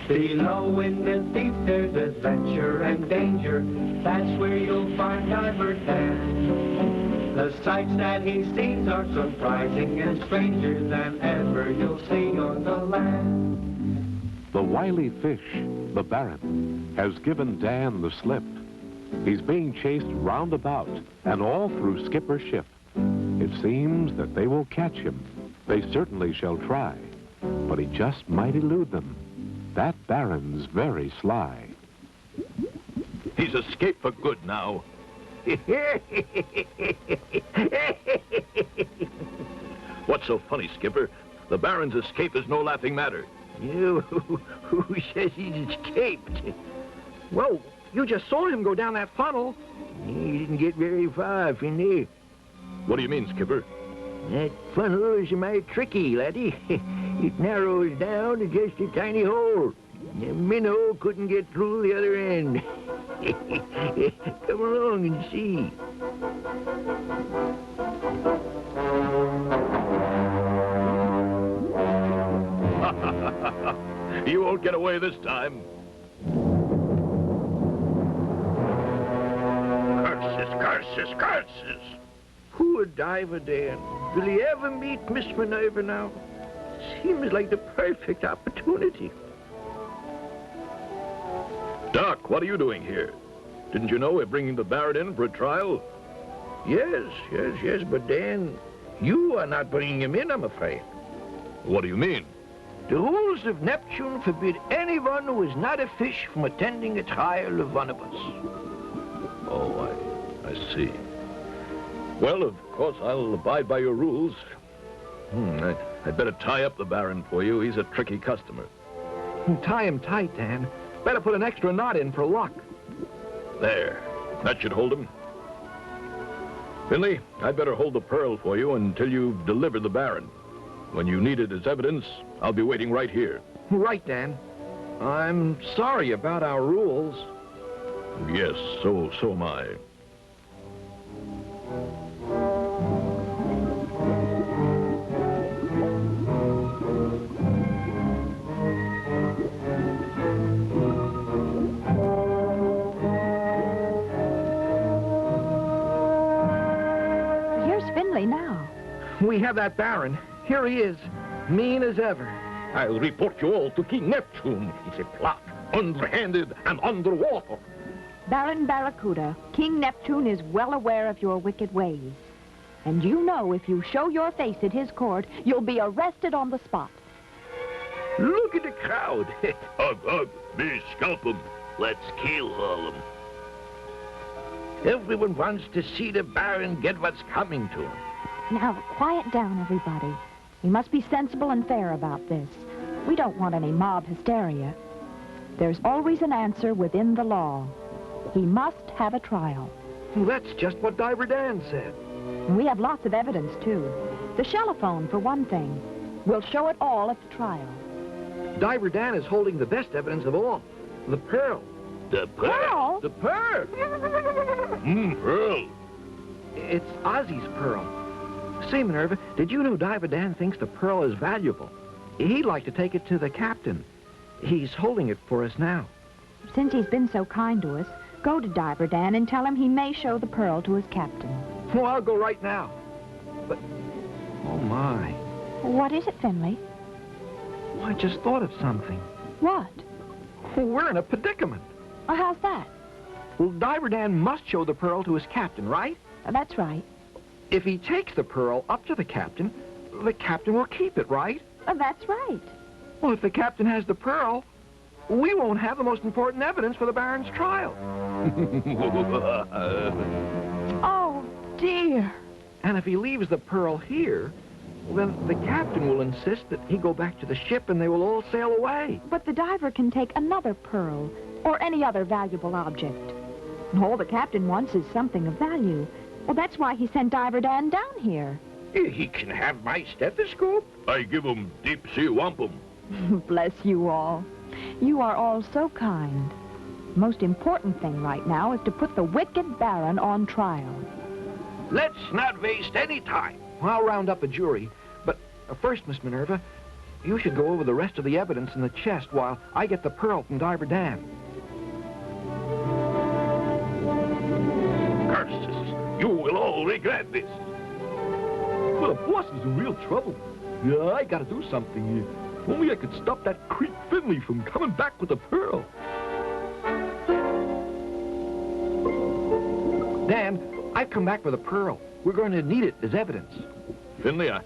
Below in the deep there's adventure and danger. That's where you'll find Diver Dan. The sights that he sees are surprising and stranger than ever you'll see on the land. The wily fish, the Baron, has given Dan the slip. He's being chased round about and all through Skipper's ship. It seems that they will catch him. They certainly shall try, but he just might elude them. That Baron's very sly. He's escaped for good now. What's so funny, Skipper? The Baron's escape is no laughing matter. You, who says he's escaped? Well, you just saw him go down that funnel. He didn't get very far from there. What do you mean, Skipper? That funnel is mighty tricky, laddie. It narrows down to just a tiny hole. The minnow couldn't get through the other end. Come along and see. You won't get away this time. Curses, curses, curses. Poor Diver Dan. Will he ever meet Miss Minerva now? Seems like the perfect opportunity. Doc, what are you doing here? Didn't you know we're bringing the Baron in for a trial? Yes, but Dan, you are not bringing him in, I'm afraid. What do you mean? The rules of Neptune forbid anyone who is not a fish from attending a trial of one of us. Oh, I see. Well, of course, I'll abide by your rules. I'd better tie up the Baron for you. He's a tricky customer. Tie him tight, Dan. Better put an extra knot in for luck. There. That should hold him. Finley, I'd better hold the pearl for you until you've delivered the Baron. When you need it as evidence, I'll be waiting right here. Right, Dan. I'm sorry about our rules. Yes, so am I. Here's Finley now. We have that Baron. Here he is, mean as ever. I'll report you all to King Neptune. It's a plot, underhanded and underwater. Baron Barracuda, King Neptune is well aware of your wicked ways. And you know if you show your face at his court, you'll be arrested on the spot. Look at the crowd. Ugh, me scalp him. Let's kill all of them. Everyone wants to see the Baron get what's coming to him. Now, quiet down, everybody. We must be sensible and fair about this. We don't want any mob hysteria. There's always an answer within the law. He must have a trial. Well, that's just what Diver Dan said. We have lots of evidence, too. The shellophone, for one thing. We'll show it all at the trial. Diver Dan is holding the best evidence of all. The pearl. The Pearl? The pearl. Pearl. It's Ozzy's pearl. Say, Minerva, did you know Diver Dan thinks the pearl is valuable? He'd like to take it to the captain. He's holding it for us now. Since he's been so kind to us, go to Diver Dan and tell him he may show the pearl to his captain. Well, I'll go right now. But, oh my. What is it, Finley? Well, I just thought of something. What? We're in a predicament. How's that? Well, Diver Dan must show the pearl to his captain, right? That's right. If he takes the pearl up to the captain will keep it, right? That's right. Well, if the captain has the pearl, we won't have the most important evidence for the Baron's trial. Oh, dear. And if he leaves the pearl here, then the captain will insist that he go back to the ship and they will all sail away. But the diver can take another pearl or any other valuable object. All the captain wants is something of value. Well, that's why he sent Diver Dan down here. He can have my stethoscope. I give him deep sea wampum. Bless you all. You are all so kind. Most important thing right now is to put the wicked Baron on trial. Let's not waste any time. I'll round up a jury. But first, Miss Minerva, you should go over the rest of the evidence in the chest while I get the pearl from Diver Dan. Curses! You will all regret this. Well, the boss is in real trouble. Yeah, I gotta do something. If only I could stop that creep Finley from coming back with the pearl. Dan, I've come back with a pearl. We're going to need it as evidence. Finley, I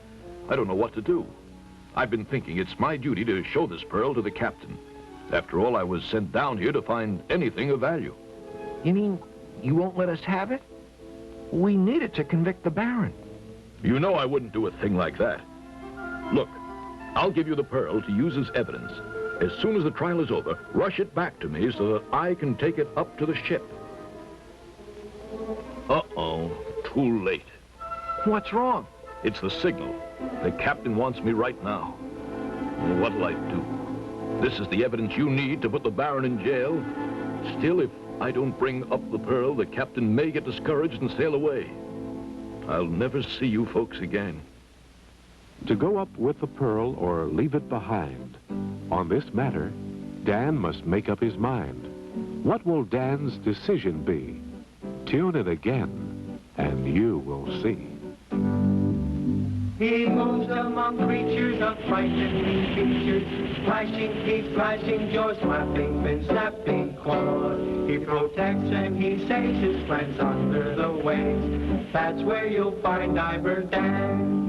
don't know what to do. I've been thinking it's my duty to show this pearl to the captain. After all, I was sent down here to find anything of value. You mean you won't let us have it? We need it to convict the Baron. You know I wouldn't do a thing like that. Look, I'll give you the pearl to use as evidence. As soon as the trial is over, rush it back to me so that I can take it up to the ship. Uh-oh, too late. What's wrong? It's the signal. The captain wants me right now. What'll I do? This is the evidence you need to put the Baron in jail. Still, if I don't bring up the pearl, the captain may get discouraged and sail away. I'll never see you folks again. To go up with the pearl or leave it behind. On this matter, Dan must make up his mind. What will Dan's decision be? Tune in again, and you will see. He moves among creatures of frightening features, flashing teeth, flashing jaws, slapping fins, snapping claws. He protects and he saves his friends under the waves. That's where you'll find Diver Dan.